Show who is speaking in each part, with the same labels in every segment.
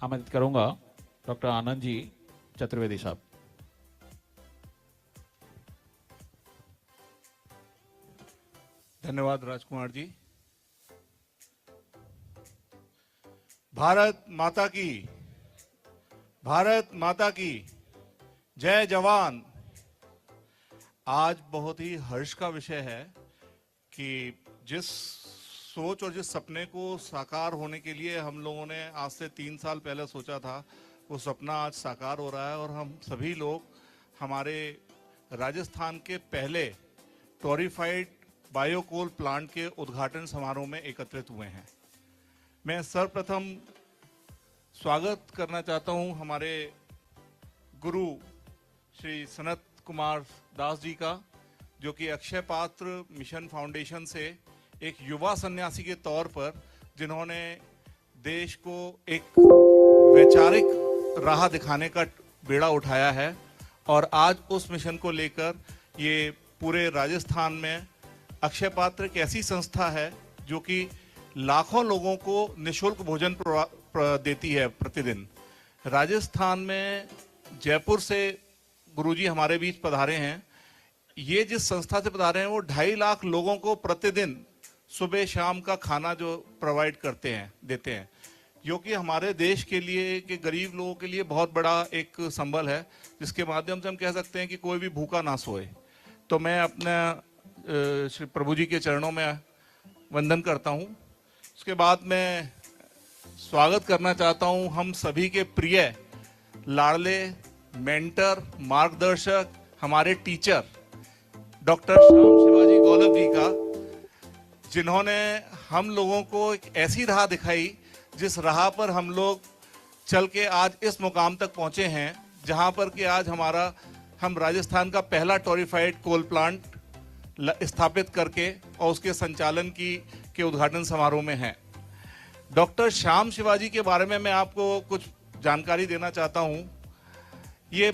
Speaker 1: आमंत्रित करूंगा डॉक्टर आनंद जी चतुर्वेदी साहब।
Speaker 2: धन्यवाद राजकुमार जी। भारत माता की, भारत माता की जय जवान। आज बहुत ही हर्ष का विषय है कि जिस सोच और जिस सपने को साकार होने के लिए हम लोगों ने आज से 3 साल पहले सोचा था, वो सपना आज साकार हो रहा है और हम सभी लोग हमारे राजस्थान के पहले टोरिफाइड बायोकोल प्लांट के उद्घाटन समारोह में एकत्रित हुए हैं। मैं सर्वप्रथम स्वागत करना चाहता हूं हमारे गुरु श्री सनत कुमार दास जी का, जो कि अक्षय पात्र मिशन फाउंडेशन से एक युवा सन्यासी के तौर पर जिन्होंने देश को एक वैचारिक राह दिखाने का बेड़ा उठाया है और आज उस मिशन को लेकर ये पूरे राजस्थान में अक्षय पात्र एक ऐसी संस्था है जो कि लाखों लोगों को निःशुल्क भोजन देती है प्रतिदिन। राजस्थान में जयपुर से गुरुजी हमारे बीच पधारे हैं। ये जिस संस्था से पधारे हैं वो 2.5 लाख लोगों को प्रतिदिन सुबह शाम का खाना जो प्रोवाइड करते हैं, देते हैं, जो कि हमारे देश के लिए, के गरीब लोगों के लिए बहुत बड़ा एक संबल है, जिसके माध्यम से हम कह सकते हैं कि कोई भी भूखा ना सोए। तो मैं अपने श्री प्रभु जी के चरणों में वंदन करता हूँ। उसके बाद मैं स्वागत करना चाहता हूँ हम सभी के प्रिय लाडले मेंटर, मार्गदर्शक, हमारे टीचर डॉक्टर श्याम शिवाजी गौलभ जी का, जिन्होंने हम लोगों को एक ऐसी राह दिखाई जिस राह पर हम लोग चल के आज इस मुकाम तक पहुंचे हैं, जहां पर कि आज हम राजस्थान का पहला टोरिफाइड कोल प्लांट स्थापित करके और उसके संचालन के उद्घाटन समारोह में हैं। डॉक्टर श्याम शिवाजी के बारे में मैं आपको कुछ जानकारी देना चाहता हूं। ये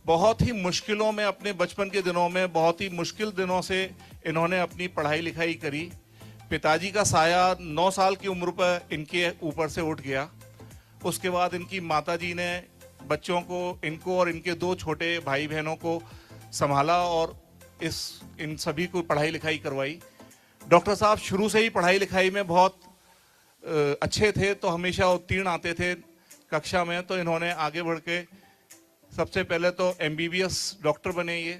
Speaker 2: बहुत ही मुश्किलों में, अपने बचपन के दिनों में बहुत ही मुश्किल दिनों से इन्होंने अपनी पढ़ाई लिखाई करी। पिताजी का साया 9 साल की उम्र पर इनके ऊपर से उठ गया। उसके बाद इनकी माताजी ने बच्चों को, इनको और इनके 2 छोटे भाई बहनों को संभाला और इन सभी को पढ़ाई लिखाई करवाई। डॉक्टर साहब शुरू से ही पढ़ाई लिखाई में बहुत अच्छे थे, तो हमेशा उत्तीर्ण आते थे कक्षा में। तो इन्होंने आगे बढ़ के सबसे पहले तो MBBS डॉक्टर बने ये,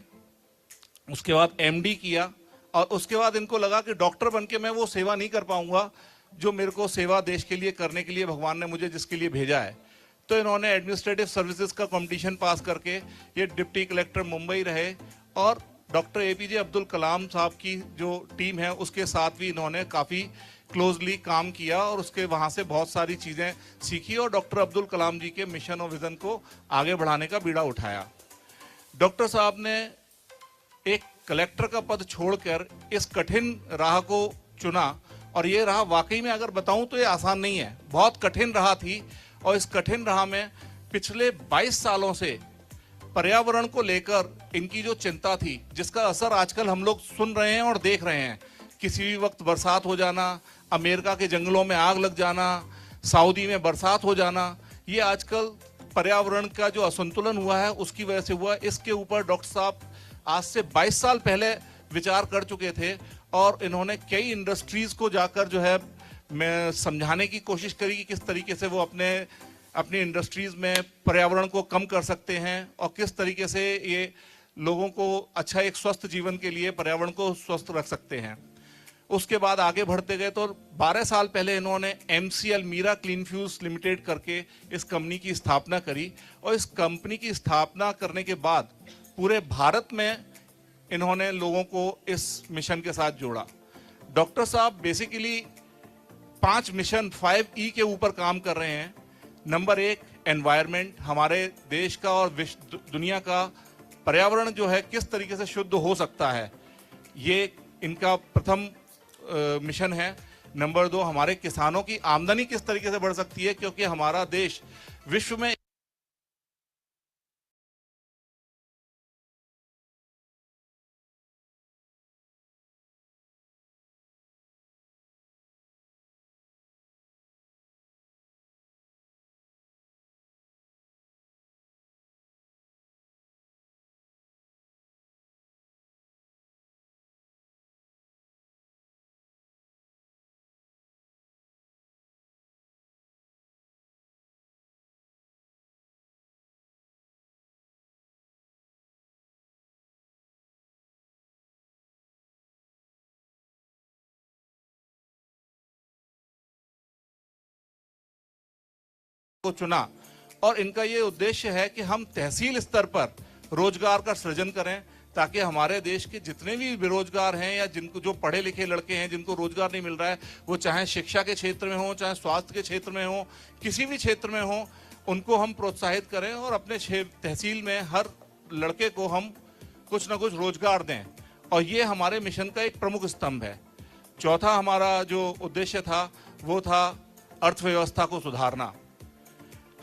Speaker 2: उसके बाद MD किया और उसके बाद इनको लगा कि डॉक्टर बन के मैं वो सेवा नहीं कर पाऊंगा जो मेरे को सेवा देश के लिए करने के लिए भगवान ने मुझे जिसके लिए भेजा है। तो इन्होंने एडमिनिस्ट्रेटिव सर्विसेज का कंपटीशन पास करके ये डिप्टी कलेक्टर मुंबई रहे और डॉक्टर APJ अब्दुल कलाम साहब की जो टीम है उसके साथ भी इन्होंने काफ़ी क्लोजली काम किया और उसके वहाँ से बहुत सारी चीज़ें सीखी और डॉक्टर अब्दुल कलाम जी के मिशन और विज़न को आगे बढ़ाने का बीड़ा उठाया। डॉक्टर साहब ने एक कलेक्टर का पद छोड़कर इस कठिन राह को चुना और ये राह वाकई में अगर बताऊं तो ये आसान नहीं है, बहुत कठिन राह थी। और इस कठिन राह में पिछले 22 सालों से पर्यावरण को लेकर इनकी जो चिंता थी, जिसका असर आजकल हम लोग सुन रहे हैं और देख रहे हैं। किसी भी वक्त बरसात हो जाना, अमेरिका के जंगलों में आग लग जाना, सऊदी में बरसात हो जाना, ये आजकल पर्यावरण का जो असंतुलन हुआ है उसकी वजह से हुआ। इसके ऊपर डॉक्टर साहब आज से 22 साल पहले विचार कर चुके थे और इन्होंने कई इंडस्ट्रीज को जाकर जो है मैं समझाने की कोशिश करी कि किस तरीके से वो अपनी इंडस्ट्रीज में पर्यावरण को कम कर सकते हैं और किस तरीके से ये लोगों को अच्छा एक स्वस्थ जीवन के लिए पर्यावरण को स्वस्थ रख सकते हैं। उसके बाद आगे बढ़ते गए तो 12 साल पहले इन्होंने MCL Meera clean fuels limited करके इस कंपनी की स्थापना करी और इस कंपनी की स्थापना करने के बाद पूरे भारत में इन्होंने लोगों को इस मिशन के साथ जोड़ा। डॉक्टर साहब बेसिकली 5 मिशन 5E के ऊपर काम कर रहे हैं। नंबर 1 एनवायरनमेंट, हमारे देश का और विश्व दुनिया का पर्यावरण जो है किस तरीके से शुद्ध हो सकता है, ये इनका प्रथम मिशन है। नंबर 2 हमारे किसानों की आमदनी किस तरीके से बढ़ सकती है, क्योंकि हमारा देश विश्व में को चुना और इनका ये उद्देश्य है कि हम तहसील स्तर पर रोजगार का सृजन करें, ताकि हमारे देश के जितने भी बेरोजगार हैं या जिनको जो पढ़े लिखे लड़के हैं जिनको रोजगार नहीं मिल रहा है, वो चाहे शिक्षा के क्षेत्र में हो, चाहे स्वास्थ्य के क्षेत्र में हो, किसी भी क्षेत्र में हो, उनको हम प्रोत्साहित करें और अपने तहसील में हर लड़के को हम कुछ ना कुछ रोजगार दें। और ये हमारे मिशन का एक प्रमुख स्तंभ है। चौथा हमारा जो उद्देश्य था वो था अर्थव्यवस्था को सुधारना।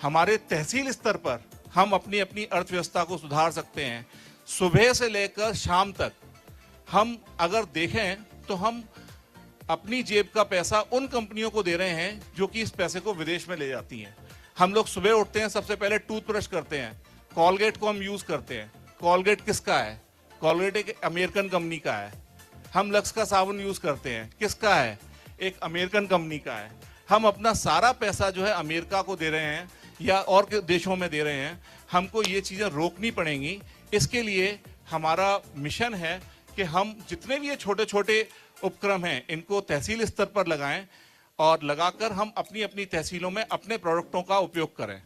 Speaker 2: हमारे तहसील स्तर पर हम अपनी अपनी अर्थव्यवस्था को सुधार सकते हैं। सुबह से लेकर शाम तक हम अगर देखें तो हम अपनी जेब का पैसा उन कंपनियों को दे रहे हैं जो कि इस पैसे को विदेश में ले जाती हैं। हम लोग सुबह उठते हैं, सबसे पहले टूथब्रश करते हैं, कॉलगेट को हम यूज करते हैं। कॉलगेट किसका है? कॉलगेट एक अमेरिकन कंपनी का है। हम लक्स का साबुन यूज करते हैं, किसका है? एक अमेरिकन कंपनी का है। हम अपना सारा पैसा जो है अमेरिका को दे रहे हैं या और देशों में दे रहे हैं। हमको ये चीजें रोकनी पड़ेंगी। इसके लिए हमारा मिशन है कि हम जितने भी ये छोटे छोटे उपक्रम हैं इनको तहसील स्तर पर लगाएं और लगाकर हम अपनी अपनी तहसीलों में अपने प्रोडक्टों का उपयोग करें।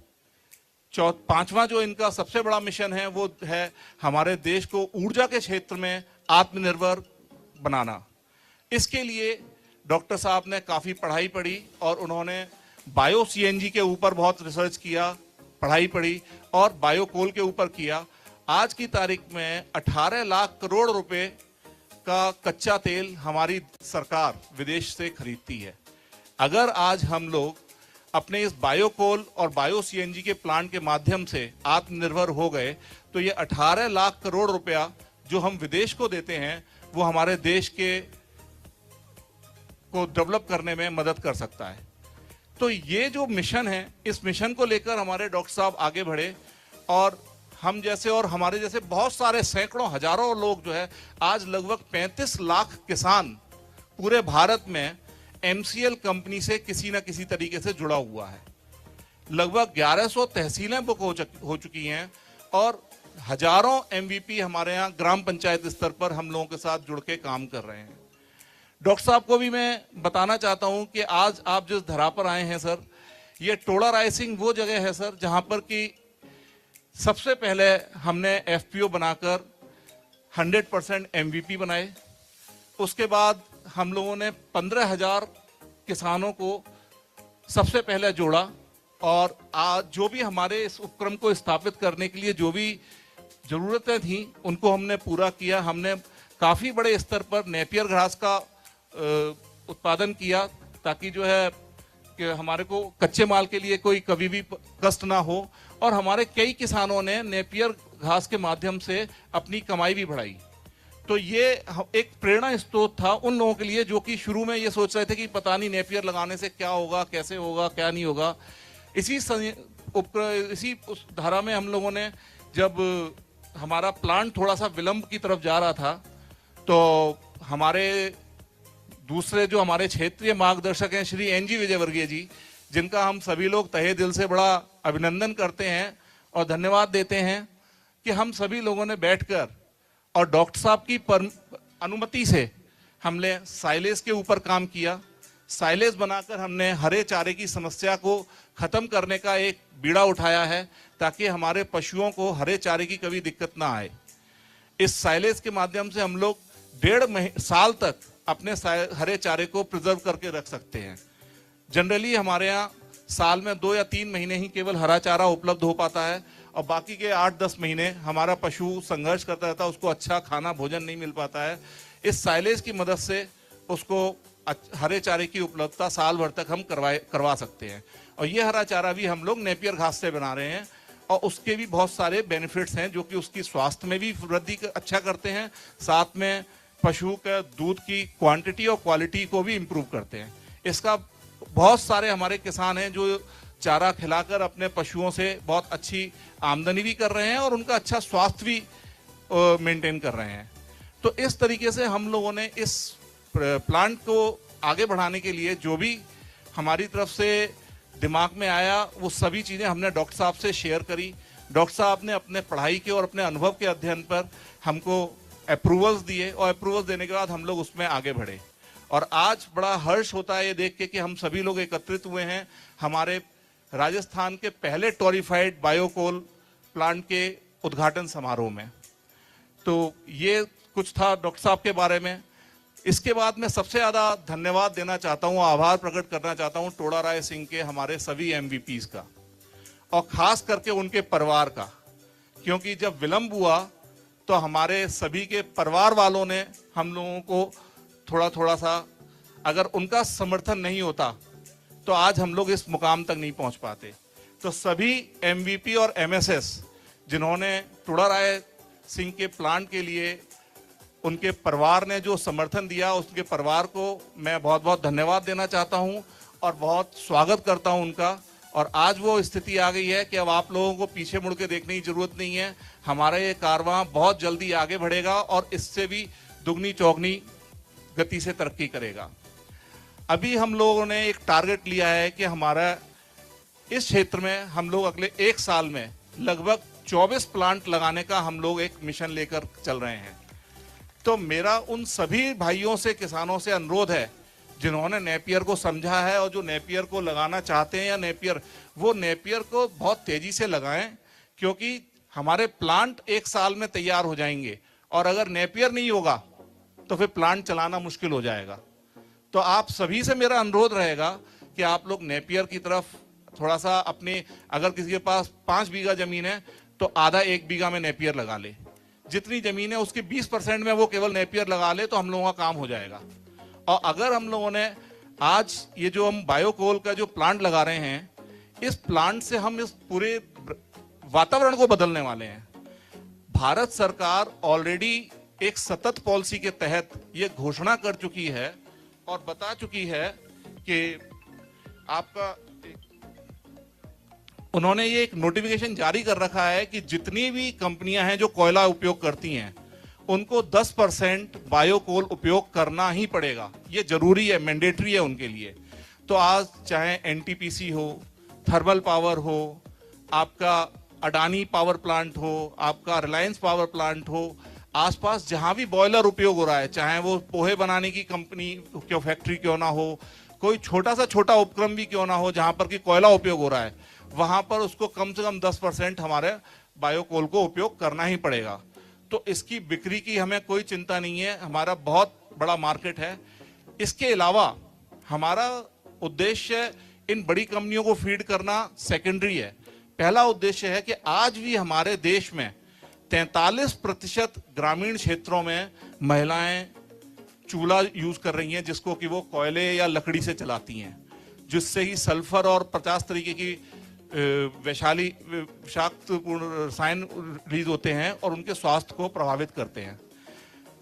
Speaker 2: पांचवा जो इनका सबसे बड़ा मिशन है वो है हमारे देश को ऊर्जा के क्षेत्र में आत्मनिर्भर बनाना। इसके लिए डॉक्टर साहब ने काफी पढ़ाई पढ़ी और उन्होंने बायो सीएनजी के ऊपर बहुत रिसर्च किया, पढ़ाई पढ़ी और बायोकोल के ऊपर किया। आज की तारीख में 18 लाख करोड़ रुपए का कच्चा तेल हमारी सरकार विदेश से खरीदती है। अगर आज हम लोग अपने इस बायोकोल और बायो सीएनजी के प्लांट के माध्यम से आत्मनिर्भर हो गए तो ये 18 लाख करोड़ रुपया जो हम विदेश को देते हैं वो हमारे देश के को डेवलप करने में मदद कर सकता है। तो ये जो मिशन है, इस मिशन को लेकर हमारे डॉक्टर साहब आगे बढ़े और हम जैसे और हमारे जैसे बहुत सारे सैकड़ों हजारों लोग जो है आज लगभग 35 लाख किसान पूरे भारत में एमसीएल कंपनी से किसी ना किसी तरीके से जुड़ा हुआ है। लगभग 1100 तहसीलें बुक हो चुकी हैं और हजारों एमवीपी हमारे यहाँ ग्राम पंचायत स्तर पर हम लोगों के साथ जुड़ के काम कर रहे हैं। डॉक्टर साहब को भी मैं बताना चाहता हूं कि आज आप जिस धरा पर आए हैं सर, ये टोडा राइसिंग वो जगह है सर जहां पर कि सबसे पहले हमने एफपीओ बनाकर 100% एमवीपी बनाए। उसके बाद हम लोगों ने 15,000 किसानों को सबसे पहले जोड़ा और आज जो भी हमारे इस उपक्रम को स्थापित करने के लिए जो भी जरूरतें थी उनको हमने पूरा किया। हमने काफी बड़े स्तर पर नेपियर घास का उत्पादन किया ताकि जो है कि हमारे को कच्चे माल के लिए कोई कभी भी कष्ट ना हो और हमारे कई किसानों ने नेपियर घास के माध्यम से अपनी कमाई भी बढ़ाई। तो ये एक प्रेरणा स्रोत था उन लोगों के लिए जो कि शुरू में ये सोच रहे थे कि पता नहीं नेपियर लगाने से क्या होगा, कैसे होगा, क्या नहीं होगा। इसी उस धारा में हम लोगों ने जब हमारा प्लांट थोड़ा सा विलंब की तरफ जा रहा था तो हमारे दूसरे जो हमारे क्षेत्रीय मार्गदर्शक हैं श्री एनजी विजयवर्गीय जी, जिनका हम सभी लोग तहे दिल से बड़ा अभिनंदन करते हैं और धन्यवाद देते हैं कि हम सभी लोगों ने बैठकर और डॉक्टर साहब की अनुमति से हमने साइलेज के ऊपर काम किया। साइलेज बनाकर हमने हरे चारे की समस्या को खत्म करने का एक बीड़ा उठाया है ताकि हमारे पशुओं को हरे चारे की कभी दिक्कत ना आए। इस साइलेज के माध्यम से हम लोग 1.5 साल तक अपने हरे चारे को प्रिजर्व करके रख सकते हैं। जनरली हमारे यहाँ साल में 2 या 3 महीने ही केवल हरा चारा उपलब्ध हो पाता है और बाकी के 8-10 महीने हमारा पशु संघर्ष करता रहता है, उसको अच्छा खाना भोजन नहीं मिल पाता है। इस साइलेज की मदद से उसको हरे चारे की उपलब्धता साल भर तक हम करवा सकते हैं। और ये हरा चारा भी हम लोग नेपियर घास से बना रहे हैं और उसके भी बहुत सारे बेनिफिट्स हैं जो कि उसकी स्वास्थ्य में भी वृद्धि अच्छा करते हैं, साथ में पशु के दूध की क्वांटिटी और क्वालिटी को भी इम्प्रूव करते हैं। इसका बहुत सारे हमारे किसान हैं जो चारा खिलाकर अपने पशुओं से बहुत अच्छी आमदनी भी कर रहे हैं और उनका अच्छा स्वास्थ्य भी मेंटेन कर रहे हैं। तो इस तरीके से हम लोगों ने इस प्लांट को आगे बढ़ाने के लिए जो भी हमारी तरफ से दिमाग में आया वो सभी चीजें हमने डॉक्टर साहब से शेयर करी। डॉक्टर साहब ने अपने पढ़ाई के और अपने अनुभव के अध्ययन पर हमको अप्रूवल्स दिए और अप्रूवल्स देने के बाद हम लोग उसमें आगे बढ़े। और आज बड़ा हर्ष होता है ये देख के कि हम सभी लोग एकत्रित हुए हैं हमारे राजस्थान के पहले टोरिफाइड बायोकोल प्लांट के उद्घाटन समारोह में। तो ये कुछ था डॉक्टर साहब के बारे में। इसके बाद मैं सबसे ज़्यादा धन्यवाद देना चाहता हूँ, आभार प्रकट करना चाहता हूँ टोडा राय सिंह के, हमारे सभी एमवीपीज का, और खास करके उनके परिवार का, क्योंकि जब विलंब हुआ तो हमारे सभी के परिवार वालों ने हम लोगों को थोड़ा थोड़ा सा, अगर उनका समर्थन नहीं होता तो आज हम लोग इस मुकाम तक नहीं पहुंच पाते। तो सभी एमवीपी और एमएसएस जिन्होंने टोडा राय सिंह के प्लांट के लिए उनके परिवार ने जो समर्थन दिया, उसके परिवार को मैं बहुत बहुत धन्यवाद देना चाहता हूं और बहुत स्वागत करता हूं उनका। और आज वो स्थिति आ गई है कि अब आप लोगों को पीछे मुड़ के देखने की जरूरत नहीं है। हमारा ये कारवां बहुत जल्दी आगे बढ़ेगा और इससे भी दुगनी चौगनी गति से तरक्की करेगा। अभी हम लोगों ने एक टारगेट लिया है कि हमारा इस क्षेत्र में हम लोग अगले 1 साल में लगभग 24 प्लांट लगाने का हम लोग एक मिशन लेकर चल रहे हैं। तो मेरा उन सभी भाइयों से, किसानों से अनुरोध है जिन्होंने नेपियर को समझा है और जो नेपियर को लगाना चाहते हैं, या नेपियर, वो नेपियर को बहुत तेजी से लगाएं, क्योंकि हमारे प्लांट 1 साल में तैयार हो जाएंगे और अगर नेपियर नहीं होगा तो फिर प्लांट चलाना मुश्किल हो जाएगा। तो आप सभी से मेरा अनुरोध रहेगा कि आप लोग नेपियर की तरफ थोड़ा सा अपने, अगर किसी के पास 5 बीघा जमीन है तो आधा 1 बीघा में नेपियर लगा ले। जितनी जमीन है उसके 20% में वो केवल नेपियर लगा ले तो हम लोगों का काम हो जाएगा। और अगर हम लोगों ने आज ये जो हम बायोकोल का जो प्लांट लगा रहे हैं, इस प्लांट से हम इस पूरे वातावरण को बदलने वाले हैं। भारत सरकार ऑलरेडी एक सतत पॉलिसी के तहत ये घोषणा कर चुकी है और बता चुकी है कि आपका, उन्होंने ये एक नोटिफिकेशन जारी कर रखा है कि जितनी भी कंपनियां हैं जो कोयला उपयोग करती हैं उनको 10% बायोकोल उपयोग करना ही पड़ेगा। ये जरूरी है, मैंडेटरी है उनके लिए। तो आज चाहे एनटीपीसी हो, थर्मल पावर हो, आपका अडानी पावर प्लांट हो, आपका रिलायंस पावर प्लांट हो, आसपास जहां भी बॉयलर उपयोग हो रहा है, चाहे वो पोहे बनाने की कंपनी क्यों, फैक्ट्री क्यों ना हो, कोई छोटा सा छोटा उपक्रम भी क्यों ना हो जहां पर कि कोयला उपयोग हो रहा है, वहां पर उसको कम से कम 10% हमारे बायोकोल को उपयोग करना ही पड़ेगा। तो इसकी बिक्री की हमें कोई चिंता नहीं है, हमारा बहुत बड़ा मार्केट है। इसके अलावा हमारा उद्देश्य इन बड़ी कंपनियों को फीड करना सेकेंडरी है। पहला उद्देश्य है कि आज भी हमारे देश में 43% ग्रामीण क्षेत्रों में महिलाएं चूल्हा यूज कर रही हैं, जिसको कि वो कोयले या लकड़ी से चलाती हैं, जिससे ही सल्फर और 50 तरीके की विषाक्तपूर्ण रसायन रिलीज होते हैं और उनके स्वास्थ्य को प्रभावित करते हैं।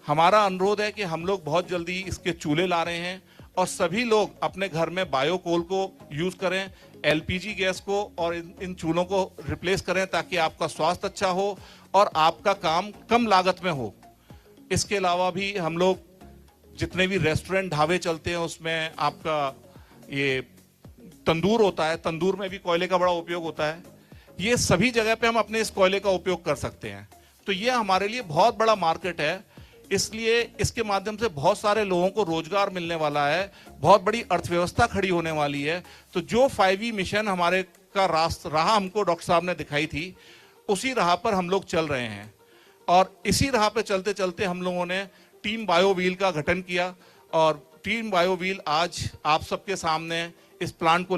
Speaker 2: हमारा अनुरोध है कि हम लोग बहुत जल्दी इसके चूल्हे ला रहे हैं और सभी लोग अपने घर में बायोकोल को यूज करें, एलपीजी गैस को, और इन चूल्हों को रिप्लेस करें ताकि आपका स्वास्थ्य अच्छा हो और आपका काम कम लागत में हो। इसके अलावा भी हम लोग जितने भी रेस्टोरेंट, ढाबे चलते हैं उसमें आपका ये तंदूर होता है, तंदूर में भी कोयले का बड़ा उपयोग होता है। ये सभी जगह पे हम अपने इस कोयले का उपयोग कर सकते हैं। तो ये हमारे लिए बहुत बड़ा मार्केट है, इसलिए इसके माध्यम से बहुत सारे लोगों को रोजगार मिलने वाला है, बहुत बड़ी अर्थव्यवस्था खड़ी होने वाली है। तो जो 5E मिशन हमारे का राह हमको डॉक्टर साहब ने दिखाई थी, उसी राह पर हम लोग चल रहे हैं और इसी राह पे चलते चलते हम लोगों ने टीम बायोव्हील का गठन किया और टीम बायोव्हील आज आप सबके सामने इस प्लांट को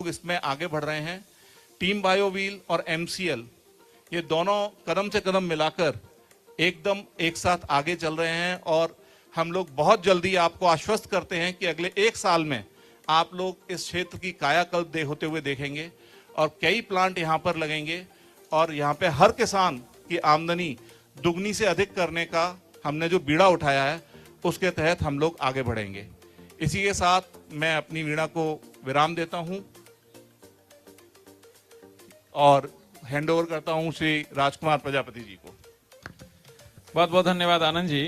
Speaker 2: लोग इसमें आगे बढ़ रहे हैं। टीम बायोव्हील और एमसीएल ये दोनों कदम से कदम मिलाकर एकदम एक साथ आगे चल रहे हैं और हम लोग बहुत जल्दी आपको आश्वस्त करते हैं कि अगले 1 साल में आप लोग इस क्षेत्र की कायाकल्प होते हुए देखेंगे और कई प्लांट यहाँ पर लगेंगे और यहाँ पे हर किसान की आमदनी दुगनी से अधिक करने का हमने जो बीड़ा उठाया है उसके तहत हम लोग आगे बढ़ेंगे। इसी के साथ मैं अपनी वीणा को विराम देता हूं और हैंड ओवर करता हूं श्री राजकुमार प्रजापति जी को।
Speaker 1: बहुत बहुत धन्यवाद आनंद जी।